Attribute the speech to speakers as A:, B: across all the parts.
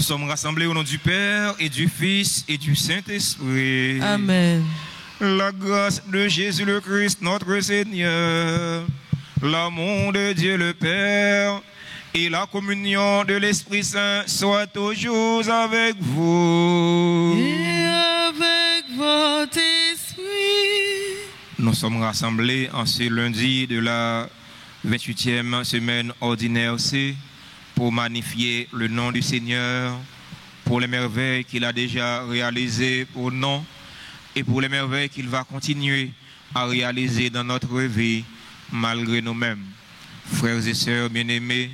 A: sommes rassemblés au nom du Père et du Fils et du Saint-Esprit.
B: Amen.
A: La grâce de Jésus le Christ, notre Seigneur, l'amour de Dieu le Père et la communion de l'Esprit Saint soient toujours avec vous.
B: Et avec votre esprit.
A: Nous sommes rassemblés en ce lundi de la 28e semaine ordinaire C pour magnifier le nom du Seigneur, pour les merveilles qu'il a déjà réalisées pour nous et pour les merveilles qu'il va continuer à réaliser dans notre vie malgré nous-mêmes. Frères et sœurs bien-aimés,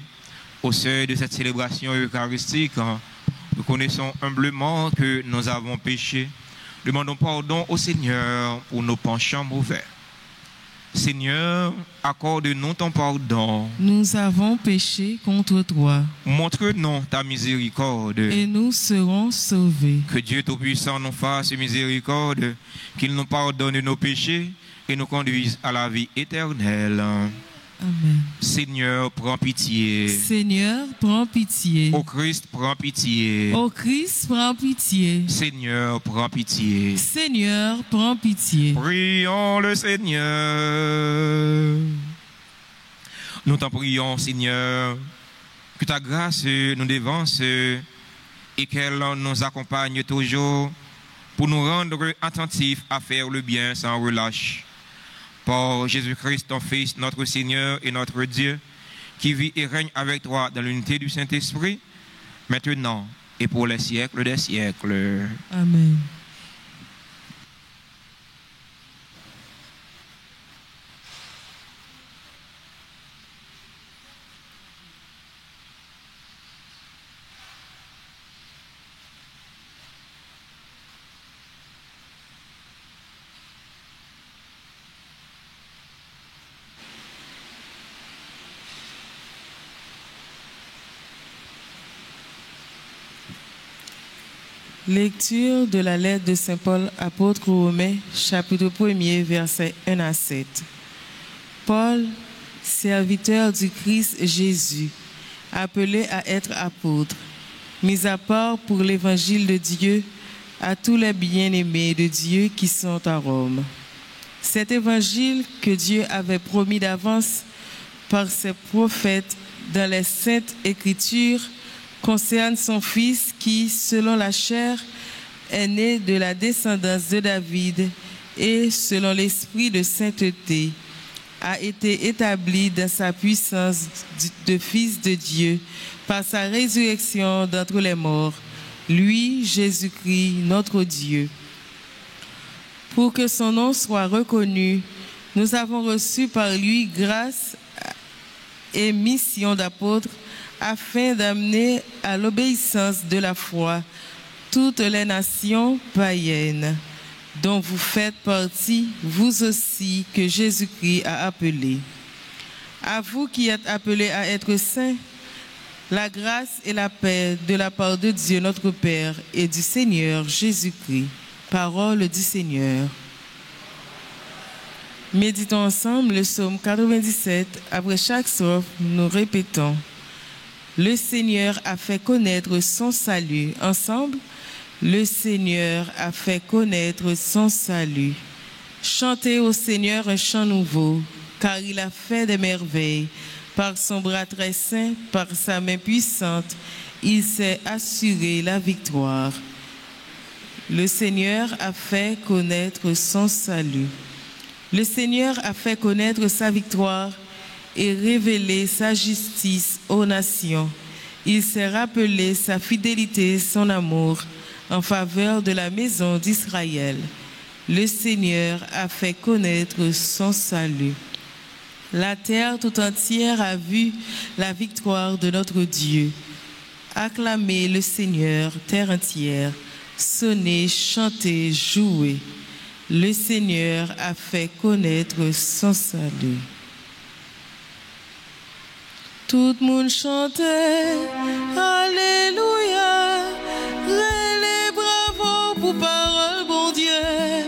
A: au seuil de cette célébration eucharistique, nous connaissons humblement que nous avons péché. Demandons pardon au Seigneur pour nos penchants mauvais. Seigneur, accorde-nous ton pardon.
B: Nous avons péché contre toi.
A: Montre-nous ta miséricorde.
B: Et nous serons sauvés.
A: Que Dieu Tout-Puissant nous fasse miséricorde, qu'il nous pardonne nos péchés et nous conduise à la vie éternelle.
B: Amen.
A: Seigneur, prends pitié.
B: Seigneur, prends pitié.
A: Ô Christ, prends pitié.
B: Ô Christ, prends pitié.
A: Seigneur, prends pitié.
B: Seigneur, prends pitié.
A: Prions le Seigneur. Nous t'en prions, Seigneur, que ta grâce nous dévance et qu'elle nous accompagne toujours pour nous rendre attentifs à faire le bien sans relâche. Par Jésus-Christ, ton Fils, notre Seigneur et notre Dieu, qui vit et règne avec toi dans l'unité du Saint-Esprit, maintenant et pour les siècles des siècles.
B: Amen. Lecture de la lettre de Saint Paul, apôtre aux Romains, chapitre 1er, versets 1 à 7. Paul, serviteur du Christ Jésus, appelé à être apôtre, mis à part pour l'évangile de Dieu à tous les bien-aimés de Dieu qui sont à Rome. Cet évangile que Dieu avait promis d'avance par ses prophètes dans les saintes Écritures concerne son Fils qui, selon la chair, est né de la descendance de David et, selon l'esprit de sainteté, a été établi dans sa puissance de Fils de Dieu par sa résurrection d'entre les morts, lui, Jésus-Christ, notre Dieu. Pour que son nom soit reconnu, nous avons reçu par lui grâce et mission d'apôtre afin d'amener à l'obéissance de la foi toutes les nations païennes, dont vous faites partie, vous aussi, que Jésus-Christ a appelé. À vous qui êtes appelés à être saints, la grâce et la paix de la part de Dieu notre Père et du Seigneur Jésus-Christ. Parole du Seigneur. Méditons ensemble le psaume 97. Après chaque strophe, nous répétons: le Seigneur a fait connaître son salut. Ensemble, le Seigneur a fait connaître son salut. Chantez au Seigneur un chant nouveau, car il a fait des merveilles. Par son bras très saint, par sa main puissante, il s'est assuré la victoire. Le Seigneur a fait connaître son salut. Le Seigneur a fait connaître sa victoire et révélé sa justice aux nations. Il s'est rappelé sa fidélité, son amour en faveur de la maison d'Israël. Le Seigneur a fait connaître son salut. La terre tout entière a vu la victoire de notre Dieu. Acclamez le Seigneur, terre entière. Sonnez, chantez, jouez. Le Seigneur a fait connaître son salut. Tout le monde chantait, Alléluia, les bravos pour parole, bon Dieu,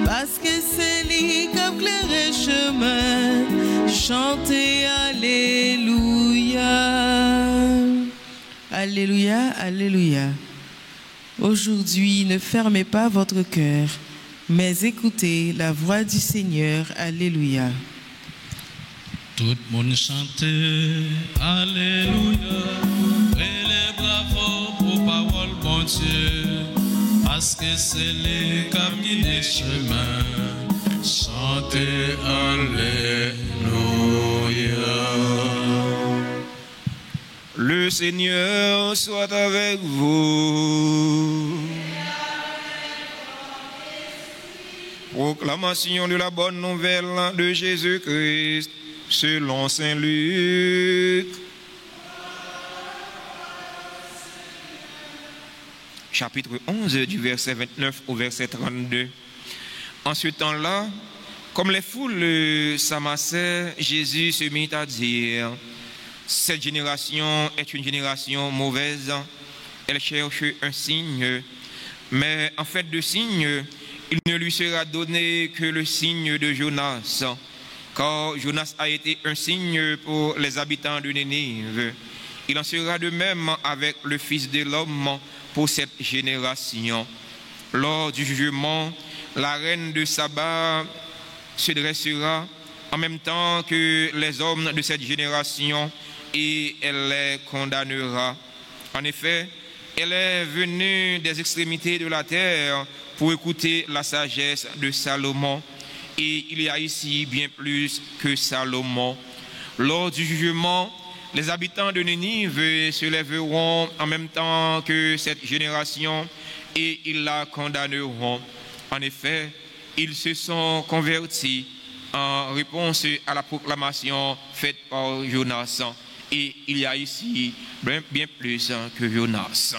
B: parce que c'est lui qui a éclairé chemin. Chantez, Alléluia, Alléluia. Alléluia, Alléluia. Aujourd'hui, ne fermez pas votre cœur, mais écoutez la voix du Seigneur. Alléluia.
C: Tout le monde chante Alléluia. Et les bravos pour parole, bon Dieu, parce que c'est les camis des chemins. Chantez Alléluia.
A: Le Seigneur soit avec vous. Proclamation de la bonne nouvelle de Jésus-Christ selon saint Luc. Chapitre 11 du verset 29 au verset 32. En ce temps-là, comme les foules s'amassaient, Jésus se mit à dire: cette génération est une génération mauvaise, elle cherche un signe, mais en fait de signe, il ne lui sera donné que le signe de Jonas, car Jonas a été un signe pour les habitants de Nénive. Il en sera de même avec le Fils de l'homme pour cette génération. Lors du jugement, la reine de Saba se dressera en même temps que les hommes de cette génération et elle les condamnera. En effet, elle est venue des extrémités de la terre pour écouter la sagesse de Salomon. Et il y a ici bien plus que Salomon. Lors du jugement, les habitants de Nénive se lèveront en même temps que cette génération et ils la condamneront. En effet, ils se sont convertis en réponse à la proclamation faite par Jonas. Et il y a ici bien plus que Jonas.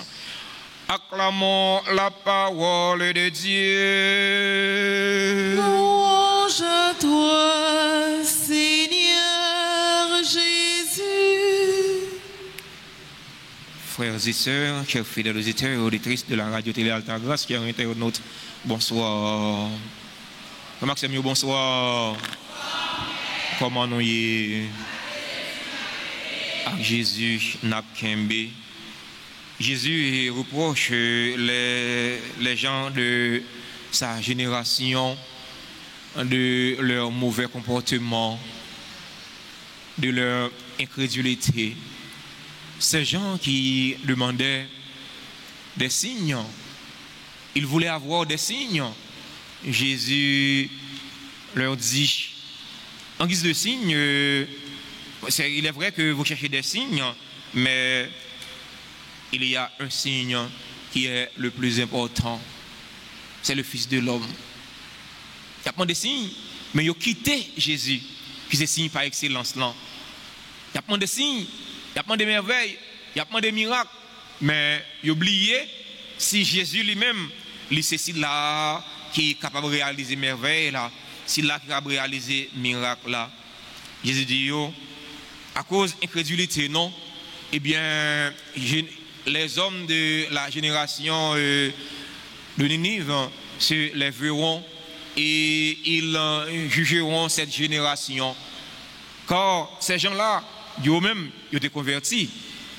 A: Acclamons la parole de Dieu.
B: Louange à toi, Seigneur Jésus.
A: Frères et sœurs, chers fidèles auditeurs et auditrices de la radio-télé Alta Grâce, chers internautes, bonsoir. Maxime, bonsoir. Comment nous y à Jésus Napkembe. Jésus reproche les gens de sa génération de leur mauvais comportement, de leur incrédulité. Ces gens qui demandaient des signes, ils voulaient avoir des signes. Jésus leur dit, en guise de signe, il est vrai que vous cherchez des signes, mais il y a un signe qui est le plus important. C'est le Fils de l'homme. Il y a pas des signes, mais ils ont quitté Jésus, qui est signe par excellence là. Il y a pas de signes, il y a pas de merveilles, il y a pas de miracles, mais ils ont oublié si Jésus lui-même, c'est là qui est capable de réaliser merveilles là, c'est là qui est capable de réaliser miracles là. Jésus dit yo, à cause d'incrédulité, non, eh bien, les hommes de la génération de Ninive se lèveront et ils jugeront cette génération. Car ces gens-là, eux-mêmes, ils ont été convertis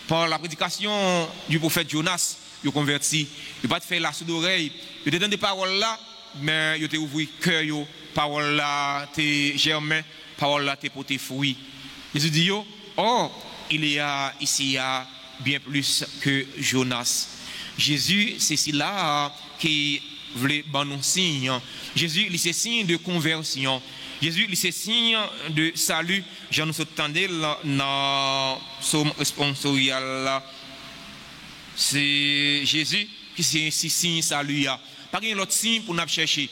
A: par la prédication du prophète Jonas. Ils ont converti. Ils n'ont pas fait la sourde oreille. Ils ont donné des paroles là, mais ils ont ouvert le cœur. Paroles là, t'es germain, paroles là, t'es porté fruit. Jésus dit, oh, il y a ici bien plus que Jonas. Jésus, c'est celui-là qui voulait bon signe. Jésus, c'est signe de conversion. Jésus, c'est signe de salut. J'en nous entendais dans son responsorial. C'est Jésus qui c'est signe salut. Pas qu'il y a l'autre signe pour nous chercher.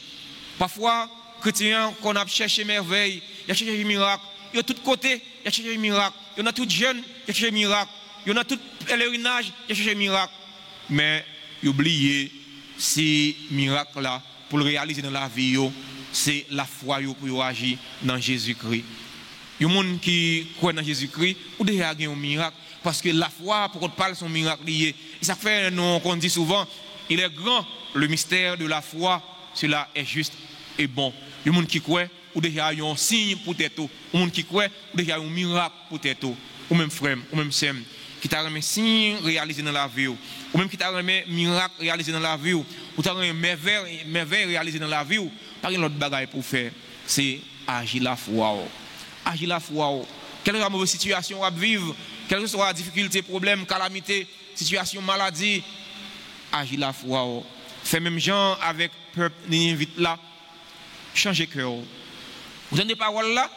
A: Parfois, chrétiens, qu'on a cherché merveille, il y a cherché miracle. Il y a de tous côtés, il y a cherché miracle. Il y en a tout jeune, il y a cherché miracle. Il y en a tout pèlerinage, il y a cherché miracle. Mais il oublié ces miracles-là pour le réaliser dans la vie, c'est la foi pour agir dans Jésus-Christ. Il y a des gens qui croient dans Jésus-Christ, ou déjà un miracle, parce que la foi, pour qu'on parle, son miracle lié. Et ça fait, qu'on dit souvent, il est grand, le mystère de la foi, cela est juste et bon. Il y a des gens qui croient, ou déjà un signe pour tête, ou des gens qui croient, ou déjà un miracle pour tête, ou même frère, ou même sœur. qui t'a remis signe réalisé dans la vie, ou même qui t'a remis miracle réalisé dans la vie, ou t'a remis merveille réalisé dans la vie, pas une autre bagaille pour faire, c'est agir la foi. Agir la foi. Quelle que soit la mauvaise situation à vivre, quelle que soit la difficulté, problème, calamité, situation, maladie, agir la foi. Fait même gens avec peuple Ninive là, changer cœur. Vous entendez des paroles là,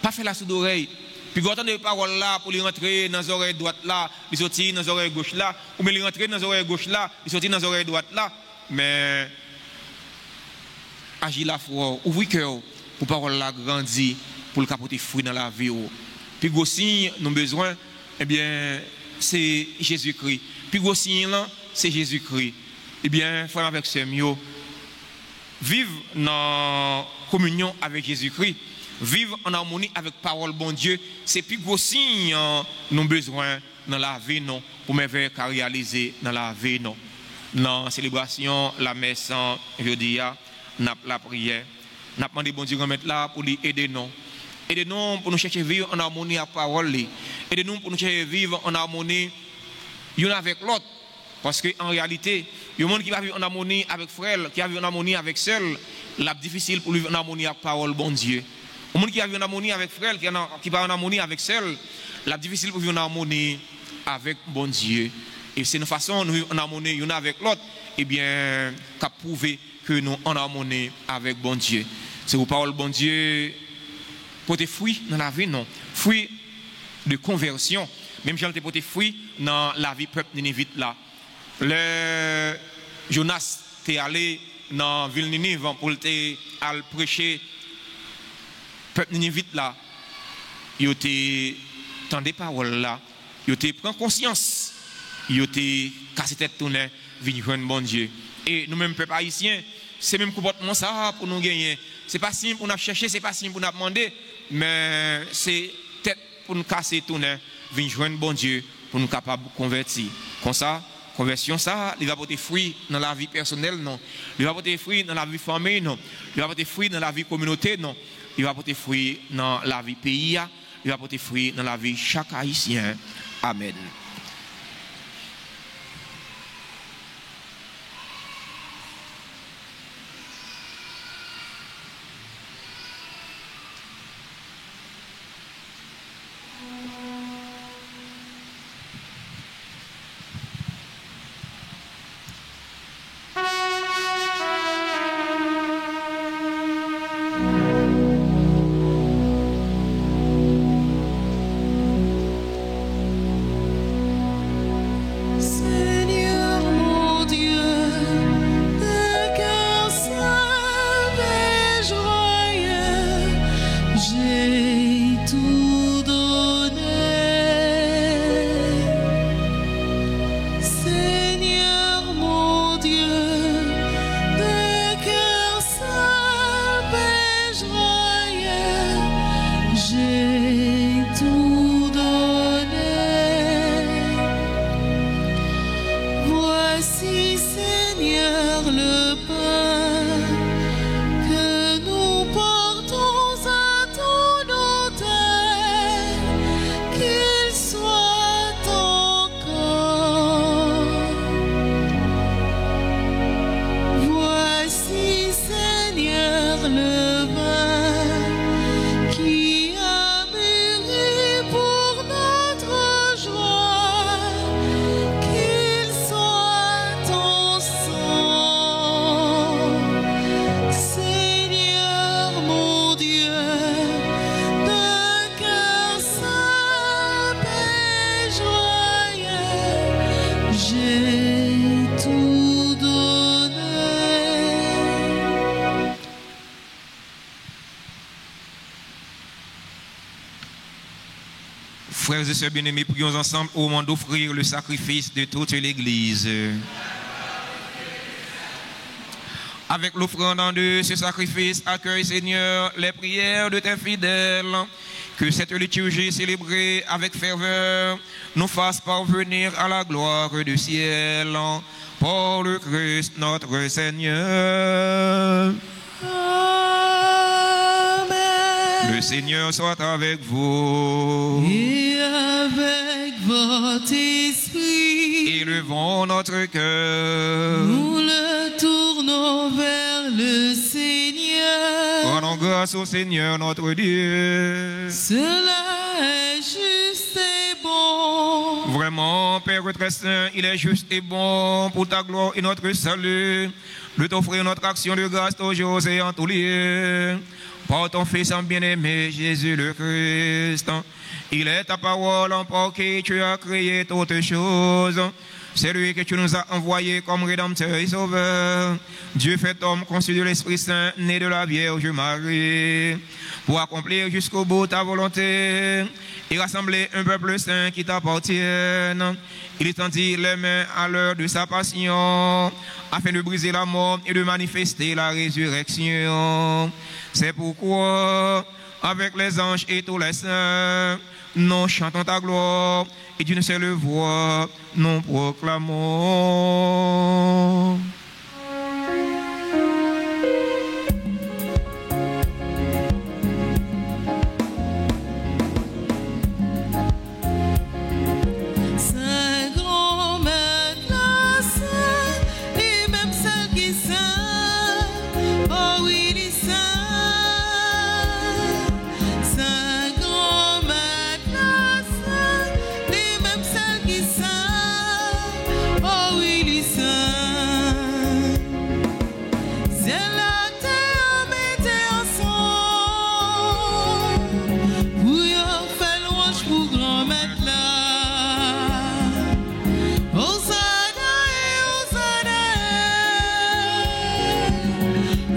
A: pas faire la sourde oreille. Puis vous entendez des paroles là pour les rentrer dans les oreilles droites là, les sortir dans les oreilles gauche là, ou bien les rentrer dans les oreilles gauche là, les sortir dans les oreilles droites là. Mais agir la foi, ouvrez cœur pour parole là grandir, pour le capoter fruit dans la vie. Puis aussi, nous avons besoin, eh bien, c'est Jésus-Christ. Puis aussi, c'est Jésus-Christ. Eh bien, frère avec ce mieux, vivre en communion avec Jésus-Christ, vivre en harmonie avec parole bon Dieu, c'est plus gros signe nous avons besoin dans la vie non pour merveille qu'à réaliser dans la vie non. Dans la célébration, la messe, jeudi, la prière, nous avons demandé bon Dieu de mettre là pour lui aider nous. Aidez-nous pour nous chercher à vivre en harmonie avec la parole. Aidez-nous pour nous chercher à vivre en harmonie l'un avec l'autre. Parce qu'en réalité, il y a un monde qui va vivre en harmonie avec frère, qui va vivre en harmonie avec seul, c'est difficile pour vivre en harmonie avec la parole, bon Dieu. Un monde qui va vivre en harmonie avec frère, qui va en harmonie avec seul, c'est difficile pour vivre en harmonie avec bon Dieu. Et c'est une façon de vivre en harmonie l'un avec l'autre, eh bien, qu'a prouvé que nous en harmonie avec bon Dieu. C'est vos paroles, bon Dieu, pour des fruits dans la vie, non. Fruits de conversion. Même si on te porté fruits dans la vie peuple Ninive là. Le Jonas est allé dans la ville Ninive pour aller prêcher peuple Ninive là. Il était dans des paroles là. Il était prend conscience. Il était cassé tête tourné, venu joindre bon Dieu. Et nous-mêmes peuple haïtien, c'est même comportement ça pour nous gagner. C'est pas simple pour nous chercher, c'est pas simple pour nous demander, mais c'est tête pour nous casser tourner, venir joindre bon Dieu pour nous capables de convertir. Comme ça, conversion ça, il va porter fruit dans la vie personnelle non. Il va porter fruit dans la vie famille non. Il va porter fruit dans la vie communauté non. Il va porter fruit dans la vie pays, il va porter fruit dans la vie chaque haïtien. Amen. Frères et sœurs bien-aimés, prions ensemble au moment d'offrir le sacrifice de toute l'Église. Avec l'offrande de ce sacrifice, accueille Seigneur les prières de tes fidèles. Que cette liturgie célébrée avec ferveur nous fasse parvenir à la gloire du ciel. Par le Christ notre Seigneur.
B: Amen.
A: Le Le Seigneur soit avec vous.
B: Et avec votre esprit.
A: Élevons notre cœur.
B: Nous le tournons vers le Seigneur.
A: Rendons grâce au Seigneur notre Dieu.
B: Cela est juste et bon.
A: Vraiment, Père très saint, il est juste et bon pour ta gloire et notre salut de t'offrir notre action de grâce toujours et en tous lieux. Par ton Fils en bien-aimé, Jésus le Christ. Il est ta parole en par qui tu as créé toutes choses. C'est lui que tu nous as envoyé comme Rédempteur et Sauveur. Dieu fait homme conçu de l'Esprit Saint, né de la Vierge Marie, pour accomplir jusqu'au bout ta volonté et rassembler un peuple saint qui t'appartienne. Il tendit les mains à l'heure de sa passion, afin de briser la mort et de manifester la résurrection. C'est pourquoi, avec les anges et tous les saints, nous chantons ta gloire et d'une seule voix, nous proclamons.
B: Saint grand maître, la saint, et même celle qui saint, oh oui, il est saint. Saint grand maître, la saint, et même celle qui saint, oh oui, il est saint. C'est la terre mettez ensemble, pour y faire louange pour grand maître là. Hosanna et Hosanna,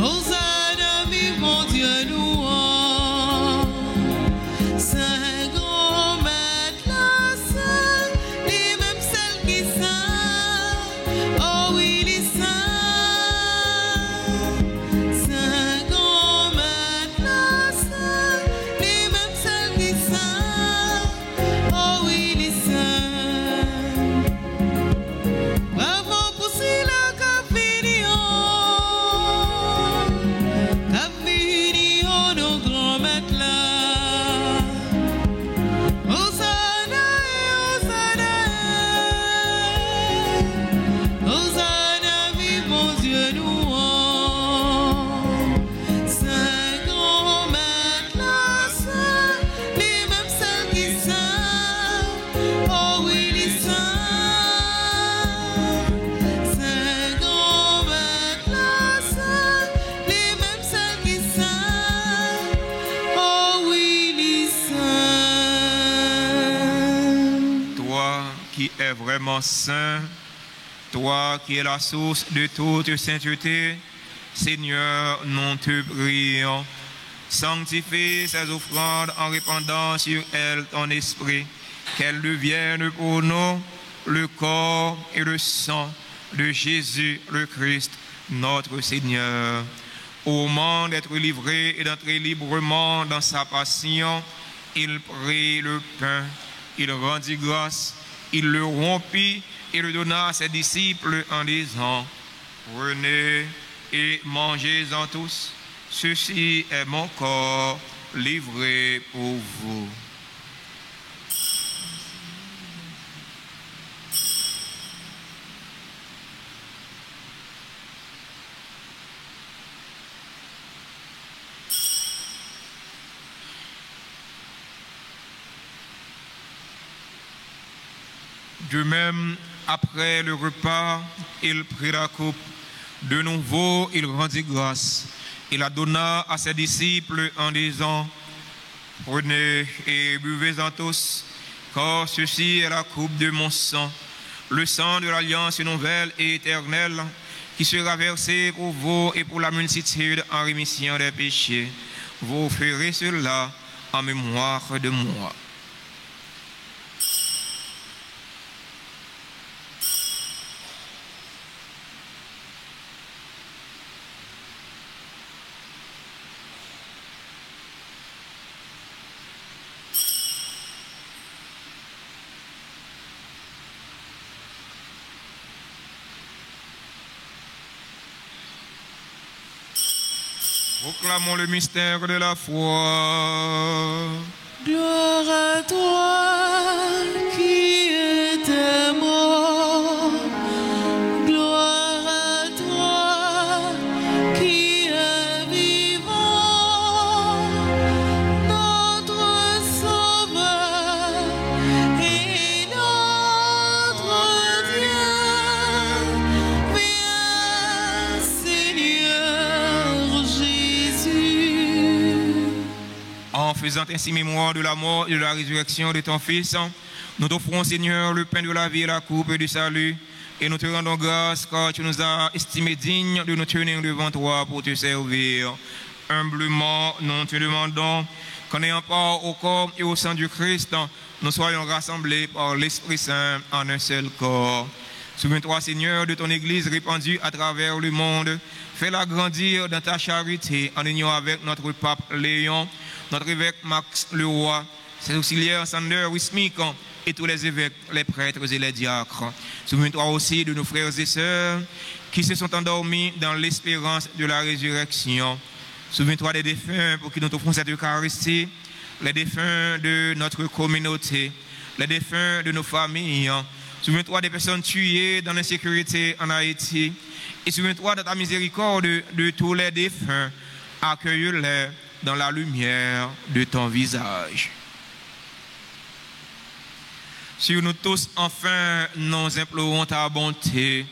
B: Hosanna, vive mon Dieu louant. Saint grand maître, la saint, et même celle qui saint, oh oui, il est saint. Saint grand maître, la saint, et même celle qui saint, oh oui, il est saint. Bravo pour Sila Capignon, nos grands maîtres là. Hosanna et Hosanna, Hosanna, vive mon Dieu louant. Saint grand maître, la saint, les mêmes celles qui saint, oh oui, les saints. Saint grand maître, la saint, les mêmes celles qui saint, oh oui, les saints.
A: Toi qui es vraiment saint, toi qui es la source de toute sainteté, Seigneur, nous te prions. Sanctifie ces offrandes en répandant sur elles ton esprit, qu'elles deviennent pour nous le corps et le sang de Jésus le Christ, notre Seigneur. Au moment d'être livré et d'entrer librement dans sa passion, il prit le pain, il rendit grâce, il le rompit et le donna à ses disciples en disant: Prenez et mangez-en tous, ceci est mon corps livré pour vous. De même, après le repas, il prit la coupe. De nouveau, il rendit grâce. Il la donna à ses disciples en disant: Prenez et buvez-en tous, car ceci est la coupe de mon sang, le sang de l'alliance nouvelle et éternelle, qui sera versé pour vous et pour la multitude en rémission des péchés. Vous ferez cela en mémoire de moi. Proclamons le mystère de la foi.
B: Gloire à toi qui étais mort. Gloire à toi qui est vivant. Notre Sauveur et notre Dieu. Viens, Seigneur Jésus.
A: En faisant ainsi mémoire de la mort et de la résurrection de ton Fils, nous t'offrons, Seigneur, le pain de la vie et la coupe du salut, et nous te rendons grâce car tu nous as estimés dignes de nous tenir devant toi pour te servir. Humblement, nous te demandons qu'en ayant part au corps et au sang du Christ, nous soyons rassemblés par l'Esprit Saint en un seul corps. Souviens-toi, Seigneur, de ton Église répandue à travers le monde. Fais-la grandir dans ta charité en union avec notre pape Léon, notre évêque Max Leroy, ses auxiliaires Sander Wismik et tous les évêques, les prêtres et les diacres. Souviens-toi aussi de nos frères et sœurs qui se sont endormis dans l'espérance de la résurrection. Souviens-toi des défunts pour qui nous offrons cette Eucharistie, les défunts de notre communauté, les défunts de nos familles. Souviens-toi des personnes tuées dans l'insécurité en Haïti. Et souviens-toi de ta miséricorde de tous les défunts. Accueille-les dans la lumière de ton visage. Sur nous tous, enfin, nous implorons ta bonté.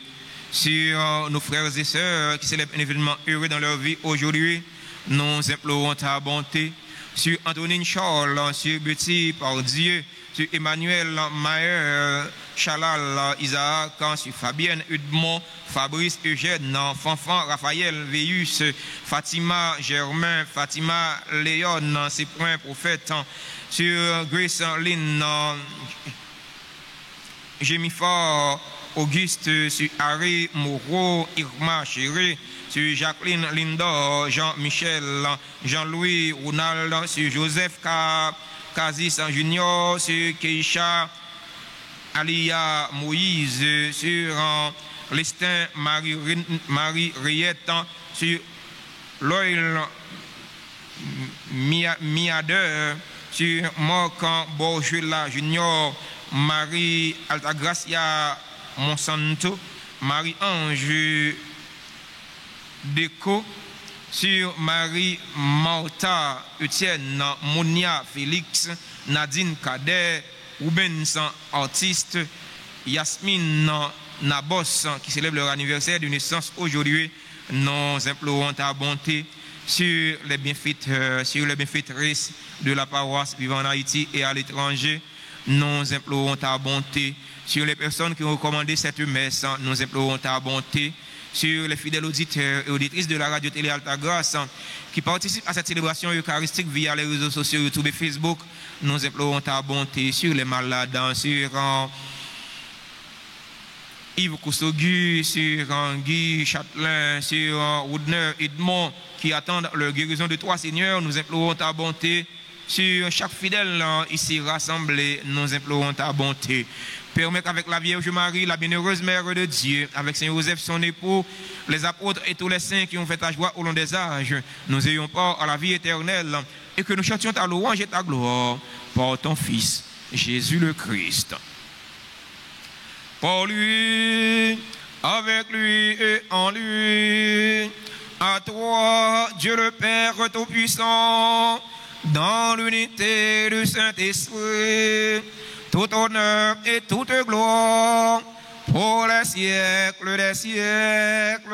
A: Sur nos frères et sœurs qui célèbrent un événement heureux dans leur vie aujourd'hui, nous implorons ta bonté. Sur Antonine Charles, sur Betty par Dieu, sur Emmanuel Maher, Chalal, Isaac, sur Fabienne Udmont, Fabrice Eugène, Fanfan, Raphaël Veillus, Fatima Germain, Fatima Léon, Cyprien Prophète, sur Grace Lynn, Jémifa Auguste, sur Harry Moreau, Irma Chéri, sur Jacqueline Linda, Jean-Michel, Jean-Louis Ronald, sur Joseph Kazis Junior, sur Keisha Alia Moïse, sur Lestin Marie Riette, sur Loyal Miader, sur Marc Borgela Junior, Marie Altagracia Monsanto, Marie-Ange Deco, sur Marie Martha Etienne, Monia Félix, Nadine Kader, Rubens artiste, Yasmine Nabos qui célèbre leur anniversaire de naissance aujourd'hui. Nous implorons ta bonté sur les bienfaiteurs, sur les bienfaitrices de la paroisse vivant en Haïti et à l'étranger. Nous implorons ta bonté sur les personnes qui ont recommandé cette messe. Nous implorons ta bonté sur les fidèles auditeurs et auditrices de la radio-télé Altagrace qui participent à cette célébration eucharistique via les réseaux sociaux YouTube et Facebook. Nous implorons ta bonté sur les malades, sur Yves Koussogu, sur Guy Châtelain, sur Woodner Edmond qui attendent leur guérison de toi, Seigneur. Nous implorons ta bonté sur chaque fidèle ici rassemblé. Nous implorons ta bonté. Permets qu'avec la Vierge Marie, la bienheureuse Mère de Dieu, avec Saint Joseph, son époux, les apôtres et tous les saints qui ont fait ta joie au long des âges, nous ayons part à la vie éternelle et que nous chantions ta louange et ta gloire par ton Fils, Jésus le Christ. Pour lui, avec lui et en lui, à toi, Dieu le Père Tout-Puissant, dans l'unité du Saint-Esprit, tout honneur et toute gloire pour les siècles des siècles.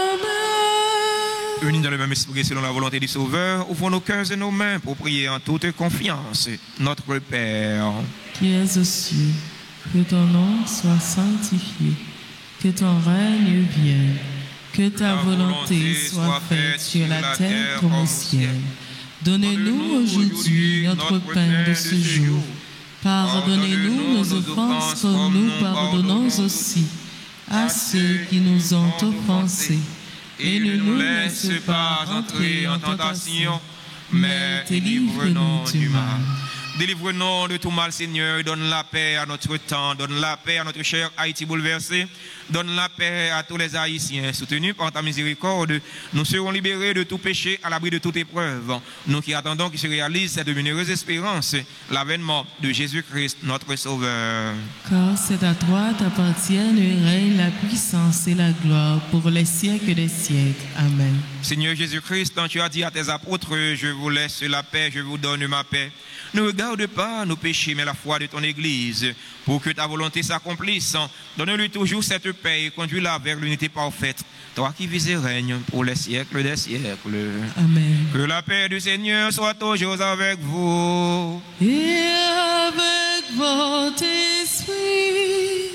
B: Amen.
A: Unis dans le même esprit selon la volonté du Sauveur, ouvrons nos cœurs et nos mains pour prier en toute confiance. Notre Père,
B: qui es aux cieux, que ton nom soit sanctifié, que ton règne vienne, que ta volonté soit faite sur la terre comme au ciel. Donne-nous aujourd'hui notre pain de ce jour. Pardonnez-nous nos offenses comme nous pardonnons aussi à ceux qui nous ont offensés. Et ne nous laisse pas entrer en tentation, mais délivre-nous du mal.
A: Délivre-nous de tout mal, Seigneur. Donne la paix à notre temps. Donne la paix à notre cher Haïti bouleversé. Donne la paix à tous les Haïtiens. Soutenus par ta miséricorde, nous serons libérés de tout péché, à l'abri de toute épreuve. Nous qui attendons qu'il se réalise cette bienheureuse espérance, l'avènement de Jésus-Christ, notre Sauveur.
B: Car c'est à toi t'appartient le règne, la puissance et la gloire pour les siècles des siècles. Amen.
A: Seigneur Jésus-Christ, quand tu as dit à tes apôtres, je vous laisse la paix, je vous donne ma paix. Ne regarde pas nos péchés, mais la foi de ton Église, pour que ta volonté s'accomplisse. Donne-lui toujours cette paix et conduis-la vers l'unité parfaite. Toi qui vis et règnes pour les siècles des siècles.
B: Amen.
A: Que la paix du Seigneur soit toujours avec vous.
B: Et avec votre esprit.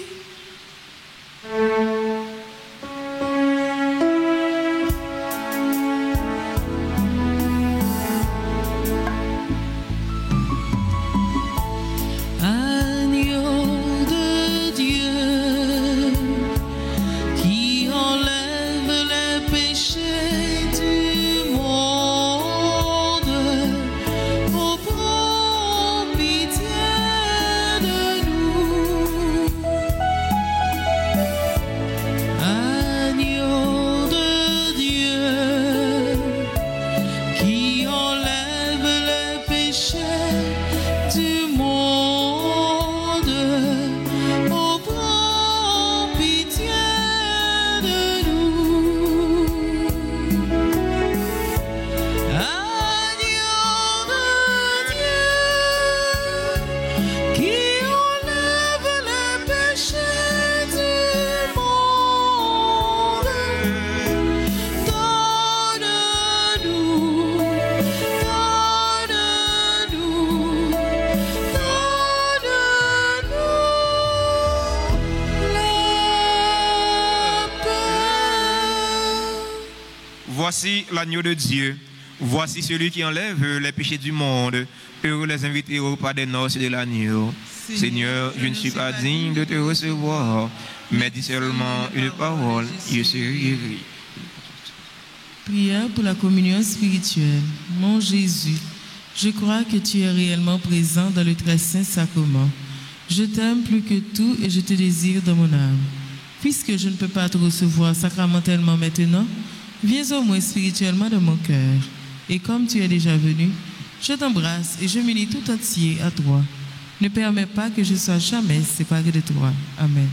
A: Voici l'agneau de Dieu. Voici celui qui enlève les péchés du monde. Heureux les invités au repas des noces de l'agneau. Seigneur, je ne suis pas digne de te recevoir, mais dis seulement une parole, je serai guéri.
B: Prière pour la communion spirituelle. Mon Jésus, je crois que tu es réellement présent dans le très saint sacrement. Je t'aime plus que tout et je te désire dans mon âme. Puisque je ne peux pas te recevoir sacramentellement maintenant, viens au moins spirituellement dans mon cœur. Et comme tu es déjà venu, je t'embrasse et je m'unis tout entier à toi. Ne permets pas que je sois jamais séparé de toi. Amen.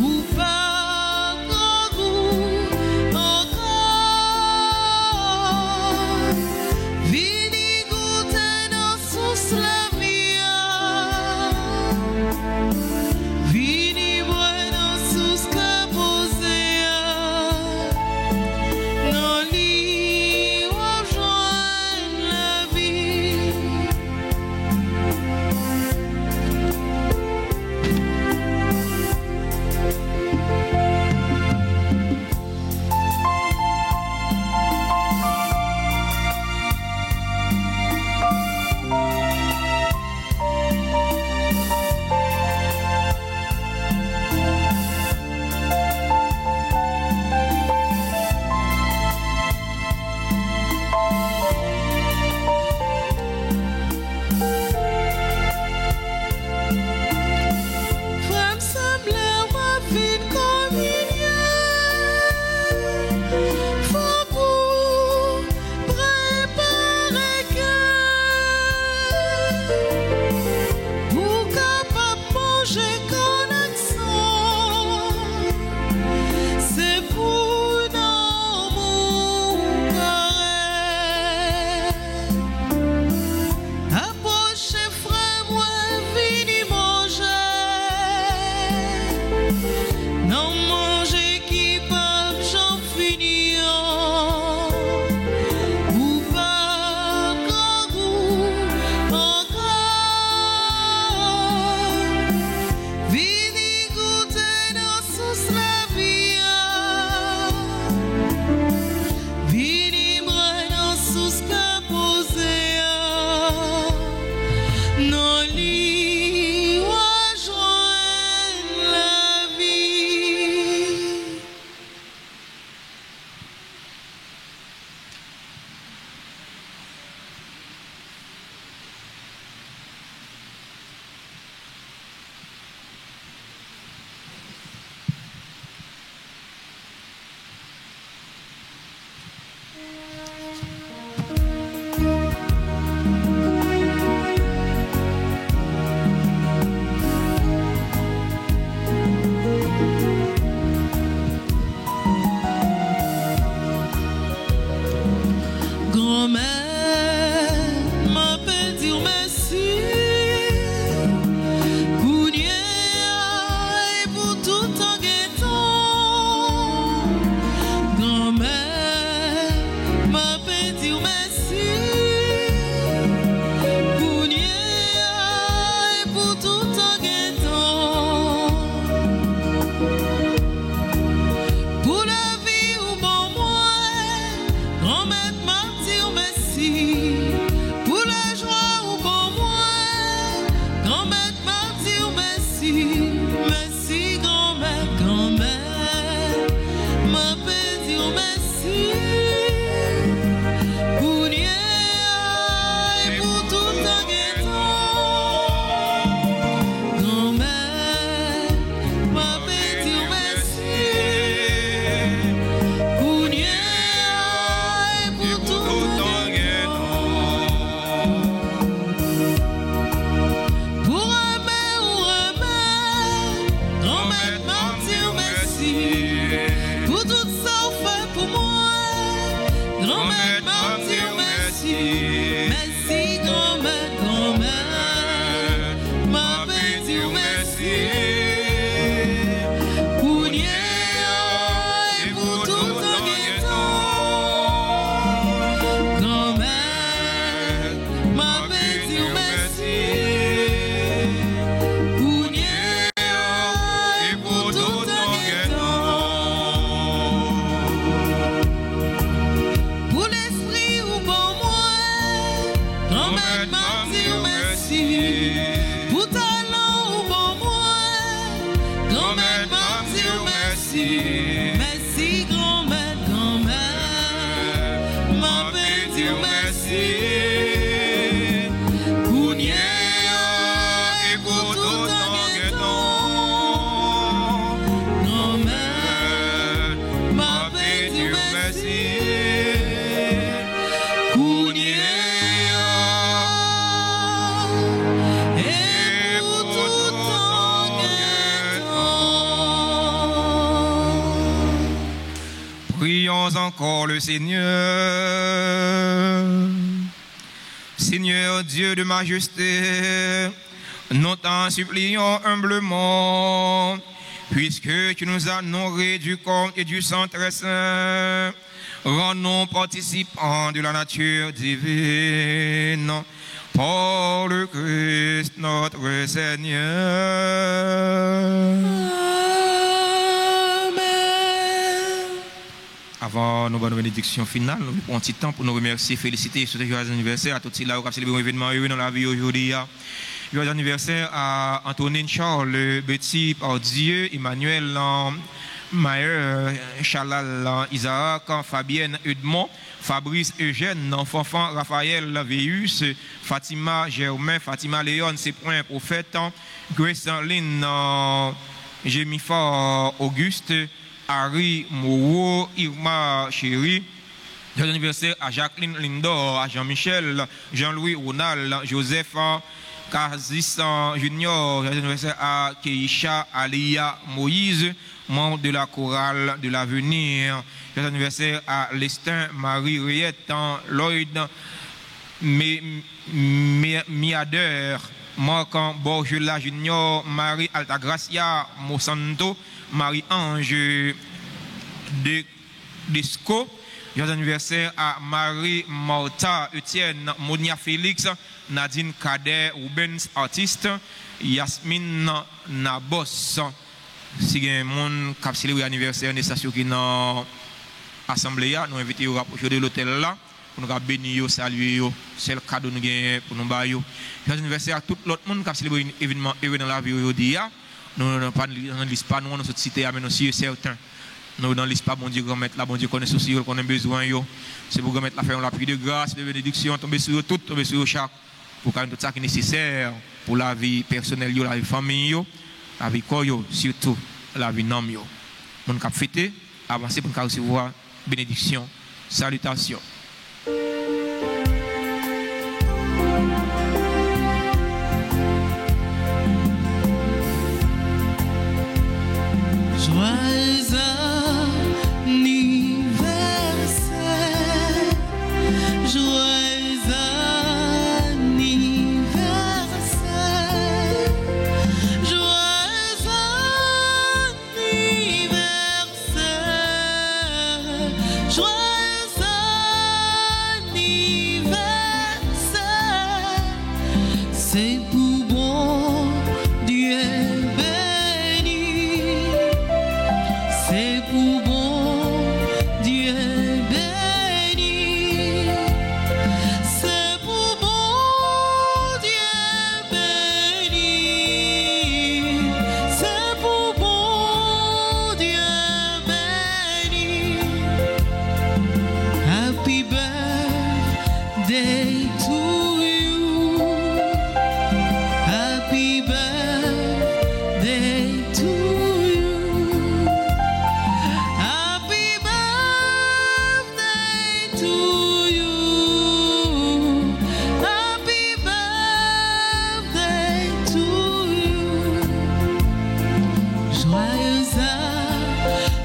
D: Ou pas
A: encore le Seigneur. Seigneur Dieu de majesté, nous t'en supplions humblement, puisque tu nous as nourris du corps et du sang très saint, rends-nous participants de la nature divine, par le Christ notre Seigneur. Avant nos bonnes bénédictions finales, nous prenons un petit temps pour nous remercier, féliciter et souhaiter joyeux anniversaire à tous ceux qui ont célébré un événement heureux dans la vie aujourd'hui. Joyeux anniversaire à Antonine Charles, Betty Pardieu, Emmanuel Mayer, Chalal Isaac, Fabienne Edmond, Fabrice Eugène, Fanfan Raphaël Véus, Fatima Germain, Fatima Léon, c'est point prophète, Grace Lynn, Jémifa Auguste, Harry Moreau, Irma Chéri. Joyeux anniversaire à Jacqueline Lindor, à Jean-Michel, Jean-Louis Ronald, Joseph Kazis Junior. Joyeux anniversaire à Keisha Alia Moïse, membre de la chorale de l'avenir. Joyeux anniversaire à Lestin Marie Riette, Lloyd Miader, Marc Borgela Junior, Marie Altagracia Monsanto, Marie-Ange Desco. Joyeux anniversaire à Marie Martha Etienne, Monia Félix, Nadine Kader, Rubens Artiste, Yasmine Nabos. Si il y a un monde qui a célébré l'anniversaire de station qui est dans l'Assemblée, nous invitons à rapprocher de l'hôtel là pour nous bénir, saluer, c'est le cadeau nous gagnons pour nous bailler. Joyeux anniversaire à tout l'autre monde qui a célébré un événement heureux dans la vie aujourd'hui. Nous n'avons pas dans l'ISPA, nous avons cité à aussi certains. Nous dans l'ISPA, bon Dieu, grand-mère, là, bon Dieu, connaît aussi, qu'on a besoin. C'est pour grand-mère, la faire la pluie de grâce, de bénédiction, tomber sur tout, tomber sur chaque, pour faire tout ça qui est nécessaire pour la vie personnelle, la vie famille, la vie corps, surtout la vie nom. Mon cap fêté, avancer pour nous recevoir bénédiction, salutation.
D: Joyeux anniversaire, joyeux anniversaire, joyeux anniversaire, joyeux anniversaire, c'est pour bon Dieu. C'est pour bon Dieu béni. C'est pour bon Dieu béni. C'est pour bon Dieu béni. Happy birthday to you. Happy birthday to you. Joyeux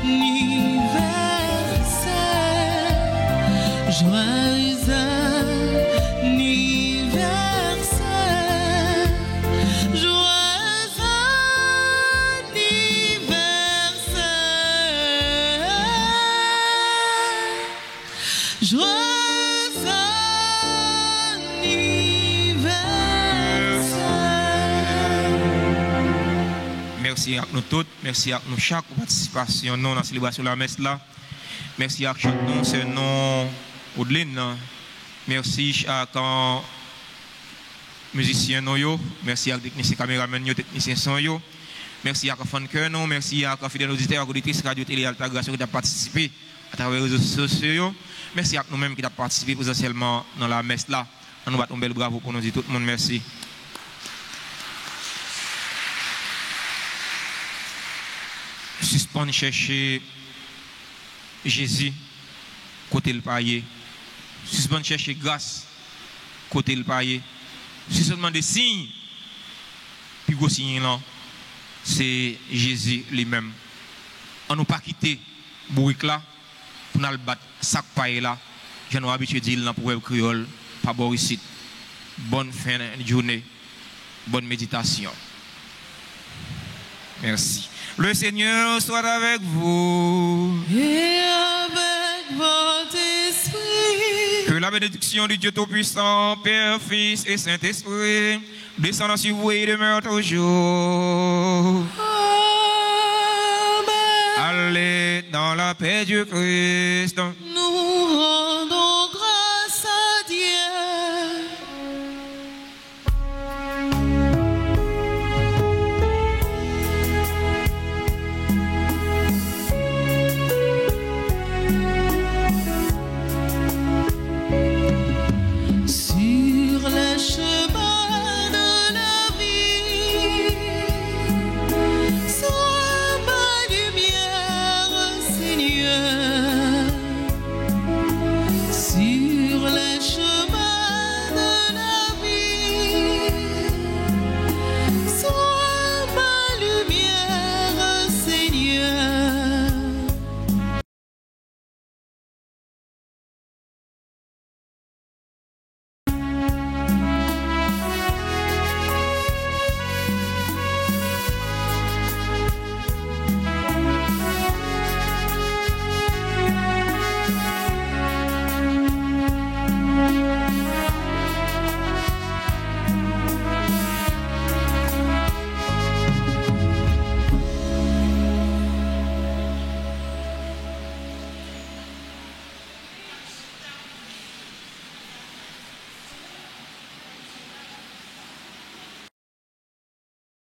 D: anniversaire, joyeux anniversaire, joyeux anniversaire.
A: Merci à nous toutes, merci à nous chaque participation dans la célébration de la messe là. Merci à chaque nom, c'est nom Audeline. Merci à quand musiciens nous, merci à techniciens caméramans, techniciens son yo. Merci à fan cœur nous, merci à fidèles auditeurs, auditrices radio télé Alta Grâce qui a participé à travers les réseaux sociaux. Merci à nous-mêmes qui a participé potentiellement dans la messe là. On nous bat un bel bravo pour nous dire tout le monde merci. Suspendre chercher Jésus côté le paillé. Suspendre chercher grâce côté le paillé. Si seulement des signes, puis gros signe là, c'est Jésus lui-même. On nous pas quitter bourrique là, pour nous battre sac paille là. Je nous habitué dire dans le créole, pas Borisite. Bonne fin de journée, bonne méditation. Merci. Le Seigneur soit avec vous.
D: Et avec votre esprit.
A: Que la bénédiction du Dieu Tout-Puissant, Père, Fils et Saint-Esprit, descendant sur vous et demeure toujours.
D: Amen.
A: Allez dans la paix du Christ.
D: Nous